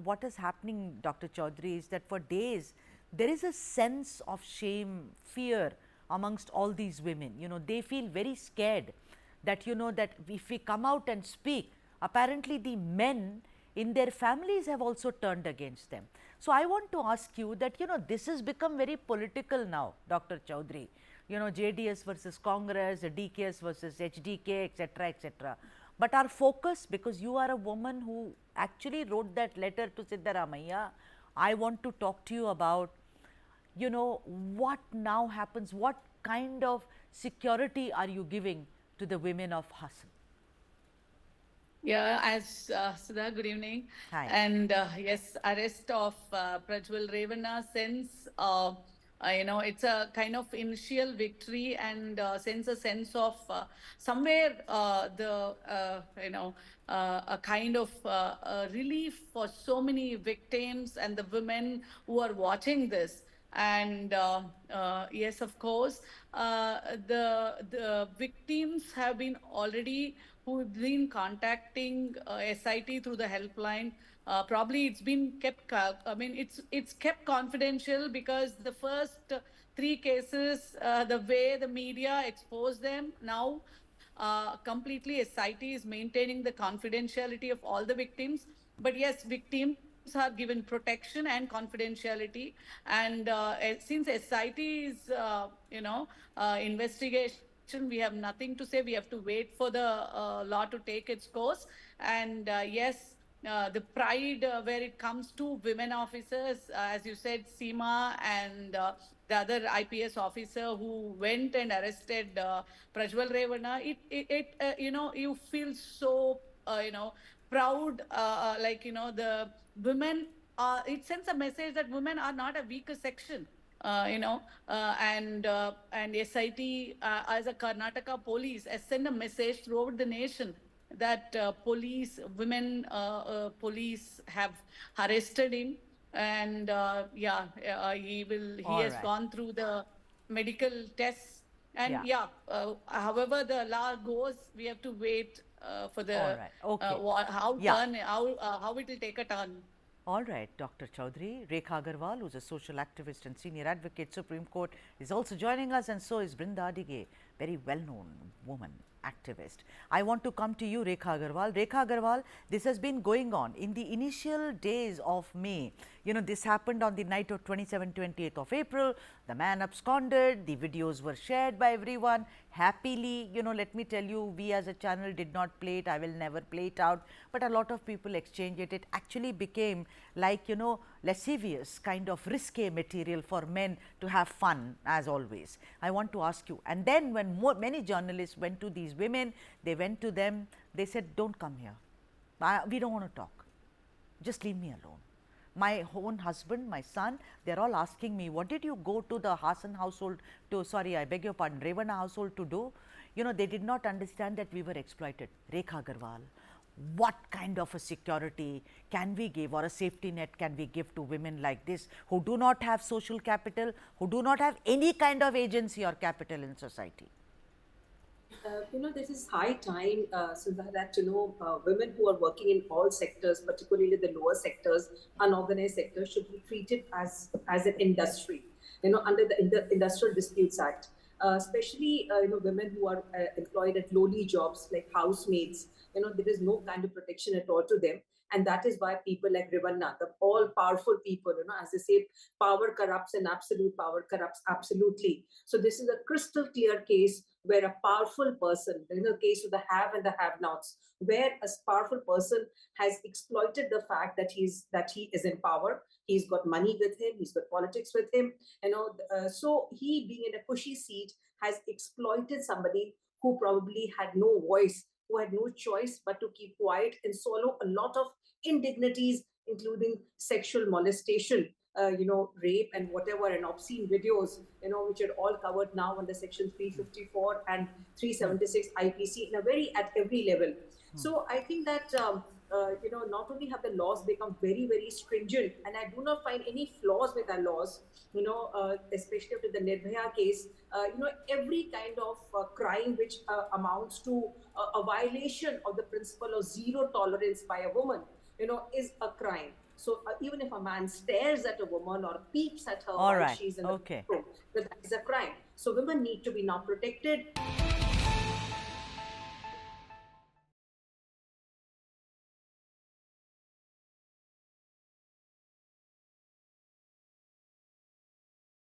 what is happening, Dr. Chaudhary, is that for days there is a sense of shame, fear amongst all these women. They feel very scared that, that if we come out and speak, apparently the men in their families have also turned against them. So I want to ask you that, this has become very political now, Dr. Chaudhary. JDS versus Congress, DKS versus HDK, etc., etc. But our focus, because you are a woman who actually wrote that letter to Siddaramaiah, I want to talk to you about, what now happens, what kind of security are you giving to the women of Hassan? Yeah, as Sudha, good evening. Hi. And yes, arrest of Prajwal Revanna sends, it's a kind of initial victory and sends a sense of somewhere a kind of relief for so many victims and the women who are watching this. And yes, of course, the victims have been already who've been contacting SIT through the helpline. Probably it's been kept. It's kept confidential because the first three cases, the way the media exposed them, now completely SIT is maintaining the confidentiality of all the victims. But yes, victims are given protection and confidentiality. And since SIT is, investigation, we have nothing to say. We have to wait for the law to take its course. And yes, the pride where it comes to women officers, as you said, Seema and the other IPS officer who went and arrested Prajwal Revanna, you feel so, proud, the women, it sends a message that women are not a weaker section. And SIT as a Karnataka police has sent a message throughout the nation that police have arrested him. And he All has right. gone through the medical tests. And Yeah. however the law goes, we have to wait for All the right. Okay. Yeah. how it will take a turn. All right, Dr. Chaudhary. Rekha Aggarwal, who's a social activist and senior advocate, Supreme Court, is also joining us, and so is Brinda Adige, very well-known woman activist. I want to come to you, Rekha Aggarwal. Rekha Aggarwal, this has been going on in the initial days of May. This happened on the night of 27th, 28th of April. The man absconded. The videos were shared by everyone happily. Let me tell you, we as a channel did not play it. I will never play it out, but a lot of people exchanged it. It actually became like, lascivious kind of risque material for men to have fun, as always. I want to ask you, and then when many journalists went to these women, they went to them, they said, don't come here, we don't want to talk, just leave me alone. My own husband, my son, they are all asking me, what did you go to the Hassan household to, sorry, I beg your pardon, Revanna household to do? They did not understand that we were exploited. Rekha Aggarwal, what kind of a security can we give, or a safety net can we give to women like this, who do not have social capital, who do not have any kind of agency or capital in society? This is high time, so that, women who are working in all sectors, particularly the lower sectors, unorganized sectors, should be treated as an industry, under the Industrial Disputes Act. Especially, women who are employed at lowly jobs like housemaids, there is no kind of protection at all to them. And that is why people like Revanna, the all-powerful people, as they say, power corrupts and absolute power corrupts absolutely. So this is a crystal clear case where a powerful person, the case of the have and the have-nots, where a powerful person has exploited the fact that he is in power, he's got money with him, he's got politics with him, so he, being in a cushy seat, has exploited somebody who probably had no voice, who had no choice but to keep quiet and swallow a lot of indignities, including sexual molestation, rape and whatever, and obscene videos, which are all covered now under Section 354 and 376 IPC at every level. So I think that, not only have the laws become very, very stringent, and I do not find any flaws with our laws, especially after the Nirbhaya case, every kind of crime which amounts to a violation of the principle of zero tolerance by a woman, is a crime. So even if a man stares at a woman or peeps at her All while right. she's in Okay. the room, that is a crime. So women need to be now protected.